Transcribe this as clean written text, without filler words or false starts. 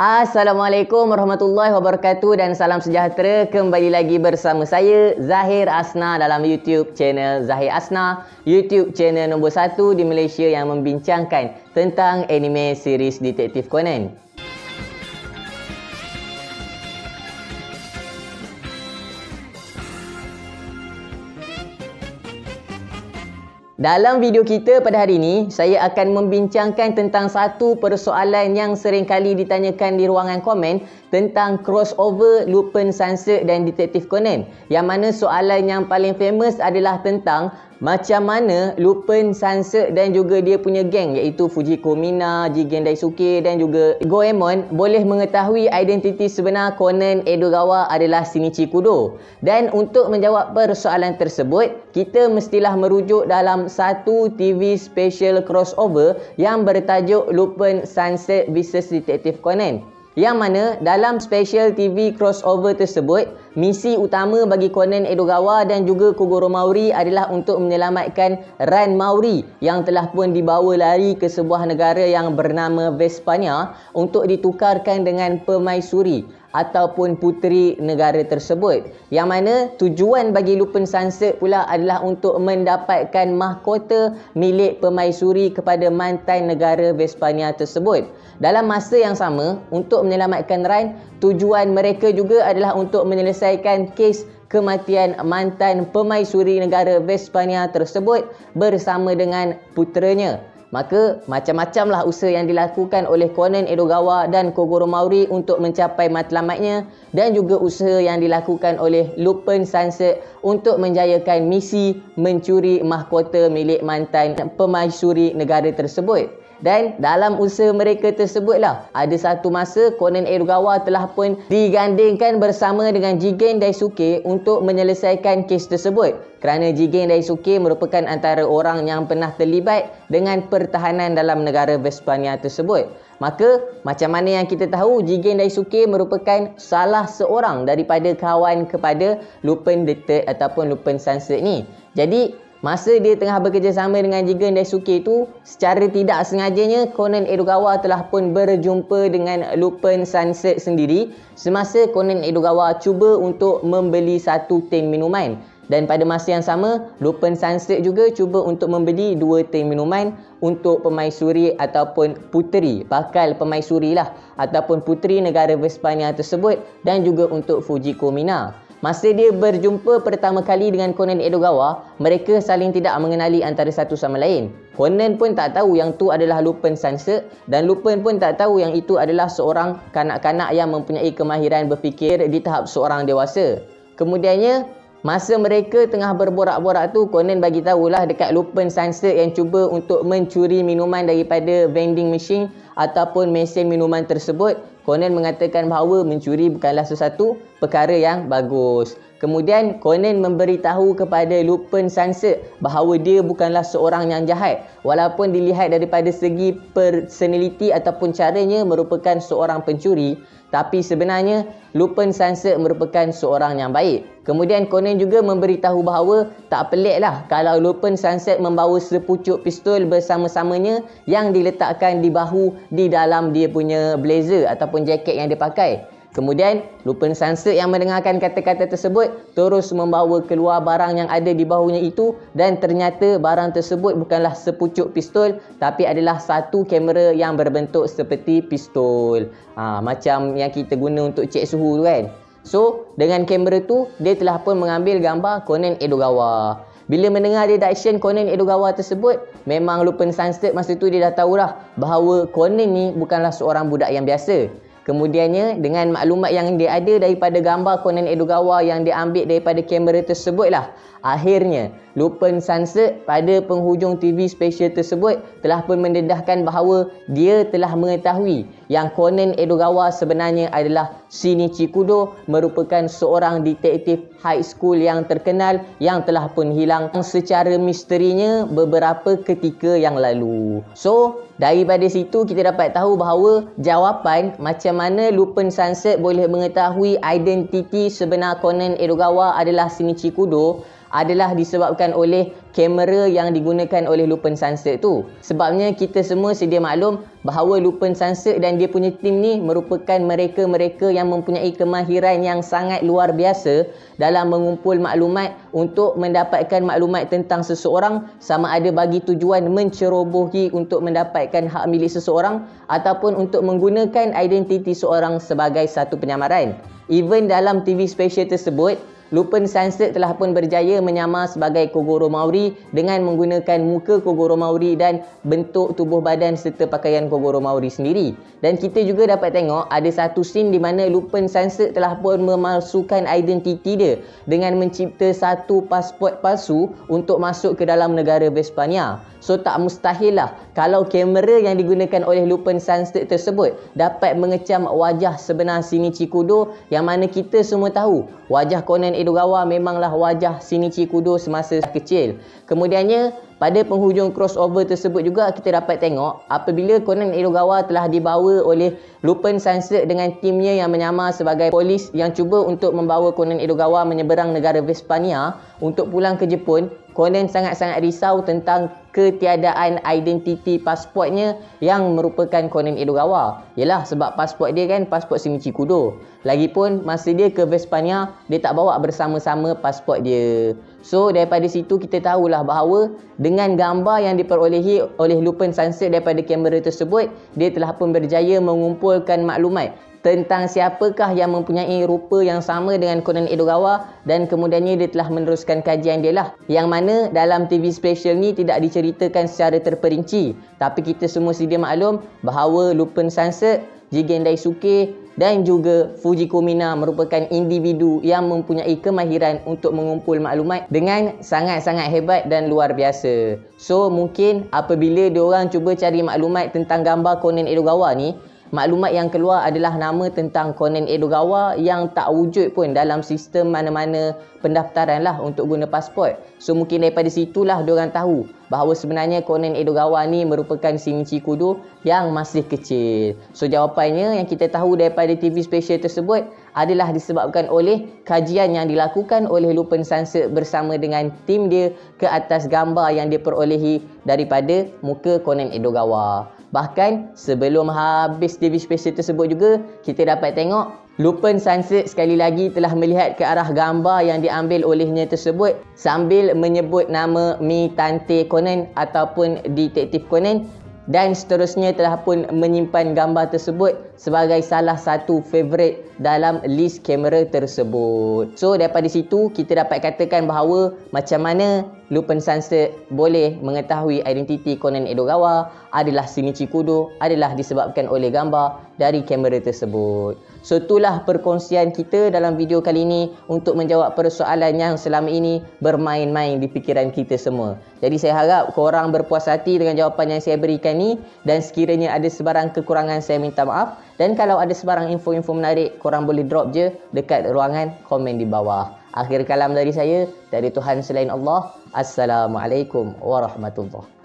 Assalamualaikum warahmatullahi wabarakatuh dan salam sejahtera. Kembali lagi bersama saya Zahir Asna dalam YouTube channel Zahir Asna, YouTube channel nombor 1 di Malaysia yang membincangkan tentang anime series Detektif Conan. Dalam video kita pada hari ini, saya akan membincangkan tentang satu persoalan yang sering kali ditanyakan di ruangan komen tentang crossover Lupin Sunset dan Detektif Conan. Yang mana soalan yang paling famous adalah tentang macam mana Lupin Sunset dan juga dia punya geng iaitu Fujiko Mina, Jigen Daisuke dan juga Goemon boleh mengetahui identiti sebenar Conan Edogawa adalah Shinichi Kudo. Dan untuk menjawab persoalan tersebut, kita mestilah merujuk dalam satu TV special crossover yang bertajuk Lupin Sunset vs Detektif Conan. Yang mana dalam special TV crossover tersebut, misi utama bagi Conan Edogawa dan juga Kogoro Mauri adalah untuk menyelamatkan Ran Mauri yang telah pun dibawa lari ke sebuah negara yang bernama Vespania untuk ditukarkan dengan permaisuri ataupun puteri negara tersebut. Yang mana tujuan bagi Lupin Sunset pula adalah untuk mendapatkan mahkota milik permaisuri kepada mantan negara Vespania tersebut. Dalam masa yang sama, untuk menyelamatkan Ran, tujuan mereka juga adalah untuk menyelesaikan kes kematian mantan permaisuri negara Vespania tersebut bersama dengan puteranya. Maka macam-macamlah usaha yang dilakukan oleh Conan Edogawa dan Kogoro Mauri untuk mencapai matlamatnya, dan juga usaha yang dilakukan oleh Lupin Sunset untuk menjayakan misi mencuri mahkota milik mantan permaisuri negara tersebut. Dan dalam usaha mereka tersebutlah, ada satu masa Conan Edogawa telah pun digandingkan bersama dengan Jigen Daisuke untuk menyelesaikan kes tersebut. Kerana Jigen Daisuke merupakan antara orang yang pernah terlibat dengan pertahanan dalam negara Vespania tersebut. Maka macam mana yang kita tahu, Jigen Daisuke merupakan salah seorang daripada kawan kepada Lupin ataupun Lupin Sunset ni. Jadi masa dia tengah bekerjasama dengan Jigen Daisuke itu, secara tidak sengajanya Conan Edogawa telah pun berjumpa dengan Lupin Sunset sendiri semasa Conan Edogawa cuba untuk membeli satu tin minuman. Dan pada masa yang sama, Lupin Sunset juga cuba untuk membeli 2 tin minuman untuk permaisuri ataupun puteri, bakal permaisuri lah ataupun puteri negara Vespania tersebut, dan juga untuk Fujiko Mina. Masa dia berjumpa pertama kali dengan Conan Edogawa, mereka saling tidak mengenali antara satu sama lain. Conan pun tak tahu yang tu adalah Lupin Sunset, dan Lupin pun tak tahu yang itu adalah seorang kanak-kanak yang mempunyai kemahiran berfikir di tahap seorang dewasa. Kemudiannya, masa mereka tengah berborak-borak tu, Conan bagi tahulah dekat Lupin Sunset yang cuba untuk mencuri minuman daripada vending machine ataupun mesin minuman tersebut. Conan mengatakan bahawa mencuri bukanlah sesuatu perkara yang bagus. Kemudian Conan memberitahu kepada Lupin Sunset bahawa dia bukanlah seorang yang jahat. Walaupun dilihat daripada segi personality ataupun caranya merupakan seorang pencuri, tapi sebenarnya Lupin Sunset merupakan seorang yang baik. Kemudian Conan juga memberitahu bahawa tak peliklah kalau Lupin Sunset membawa sepucuk pistol bersama-samanya yang diletakkan di bahu di dalam dia punya blazer ataupun jaket yang dia pakai. Kemudian Lupin Sunset yang mendengarkan kata-kata tersebut terus membawa keluar barang yang ada di bahunya itu, dan ternyata barang tersebut bukanlah sepucuk pistol tapi adalah satu kamera yang berbentuk seperti pistol. Macam yang kita guna untuk cek suhu tu kan. So dengan kamera tu dia telah pun mengambil gambar Conan Edogawa. Bila mendengar deduction Conan Edogawa tersebut, memang Lupin Sunset masa tu dia dah tahulah bahawa Conan ni bukanlah seorang budak yang biasa. Kemudiannya dengan maklumat yang dia ada daripada gambar Conan Edogawa yang dia ambil daripada kamera tersebutlah, akhirnya Lupin Sunset pada penghujung TV special tersebut telah pun mendedahkan bahawa dia telah mengetahui yang Conan Edogawa sebenarnya adalah Shinichi Kudo, merupakan seorang detektif high school yang terkenal yang telah pun hilang secara misterinya beberapa ketika yang lalu. So daripada situ kita dapat tahu bahawa jawapan macam mana Lupin Sunset boleh mengetahui identiti sebenar Conan Edogawa adalah Shinichi Kudo adalah disebabkan oleh kamera yang digunakan oleh Lupin Sunset tu. Sebabnya kita semua sedia maklum bahawa Lupin Sunset dan dia punya tim ni merupakan mereka-mereka yang mempunyai kemahiran yang sangat luar biasa dalam mengumpul maklumat untuk mendapatkan maklumat tentang seseorang, sama ada bagi tujuan mencerobohi untuk mendapatkan hak milik seseorang ataupun untuk menggunakan identiti seorang sebagai satu penyamaran. Even dalam TV special tersebut, Lupin Sunset telah pun berjaya menyamar sebagai Kogoro Maori dengan menggunakan muka Kogoro Maori dan bentuk tubuh badan serta pakaian Kogoro Maori sendiri. Dan kita juga dapat tengok ada satu scene di mana Lupin Sunset telah pun memalsukan identiti dia dengan mencipta satu pasport palsu untuk masuk ke dalam negara Vespania. So tak mustahil lah kalau kamera yang digunakan oleh Lupin Sunset tersebut dapat mengecam wajah sebenar Shinichi Kudo, yang mana kita semua tahu wajah Conan Edogawa memanglah wajah Shinichi Kudo semasa kecil. Kemudiannya pada penghujung crossover tersebut juga kita dapat tengok apabila Conan Edogawa telah dibawa oleh Lupin Sunset dengan timnya yang menyamar sebagai polis yang cuba untuk membawa Conan Edogawa menyeberang negara Vespania untuk pulang ke Jepun. Conan sangat-sangat risau tentang ketiadaan identiti pasportnya yang merupakan Conan Edogawa. Yalah, sebab pasport dia kan pasport Shinichi Kudo. Lagipun masa dia ke Vespania, dia tak bawa bersama-sama pasport dia. So daripada situ kita tahulah bahawa dengan gambar yang diperolehi oleh Lupin Sunset daripada kamera tersebut, dia telah pun berjaya mengumpulkan maklumat tentang siapakah yang mempunyai rupa yang sama dengan Conan Edogawa, dan kemudiannya dia telah meneruskan kajian dia lah, yang mana dalam TV special ni tidak diceritakan secara terperinci, tapi kita semua sedia maklum bahawa Lupin Sunset, Jigen Daisuke dan juga Fujiko Mina merupakan individu yang mempunyai kemahiran untuk mengumpul maklumat dengan sangat-sangat hebat dan luar biasa. So mungkin apabila diorang cuba cari maklumat tentang gambar Conan Edogawa ni, maklumat yang keluar adalah nama tentang Conan Edogawa yang tak wujud pun dalam sistem mana-mana pendaftaran lah untuk guna pasport. So mungkin daripada situlah diorang tahu bahawa sebenarnya Conan Edogawa ni merupakan Shinichi Kudo yang masih kecil. So jawapannya yang kita tahu daripada TV special tersebut adalah disebabkan oleh kajian yang dilakukan oleh Lupin Sunset bersama dengan tim dia ke atas gambar yang diperolehi daripada muka Conan Edogawa. Bahkan sebelum habis TV special tersebut juga kita dapat tengok Lupin Sunset sekali lagi telah melihat ke arah gambar yang diambil olehnya tersebut sambil menyebut nama Mi Tante Conan ataupun Detektif Conan, dan seterusnya telah pun menyimpan gambar tersebut sebagai salah satu favourite dalam list kamera tersebut. So daripada situ kita dapat katakan bahawa macam mana Lupin Sunset boleh mengetahui identiti Conan Edogawa adalah Shinichi Kudo adalah disebabkan oleh gambar dari kamera tersebut. So itulah perkongsian kita dalam video kali ini untuk menjawab persoalan yang selama ini bermain-main di fikiran kita semua. Jadi saya harap korang berpuas hati dengan jawapan yang saya berikan ni, dan sekiranya ada sebarang kekurangan saya minta maaf, dan kalau ada sebarang info-info menarik korang boleh drop je dekat ruangan komen di bawah. Akhir kalam dari saya, dari Tuhan selain Allah. Assalamualaikum warahmatullahi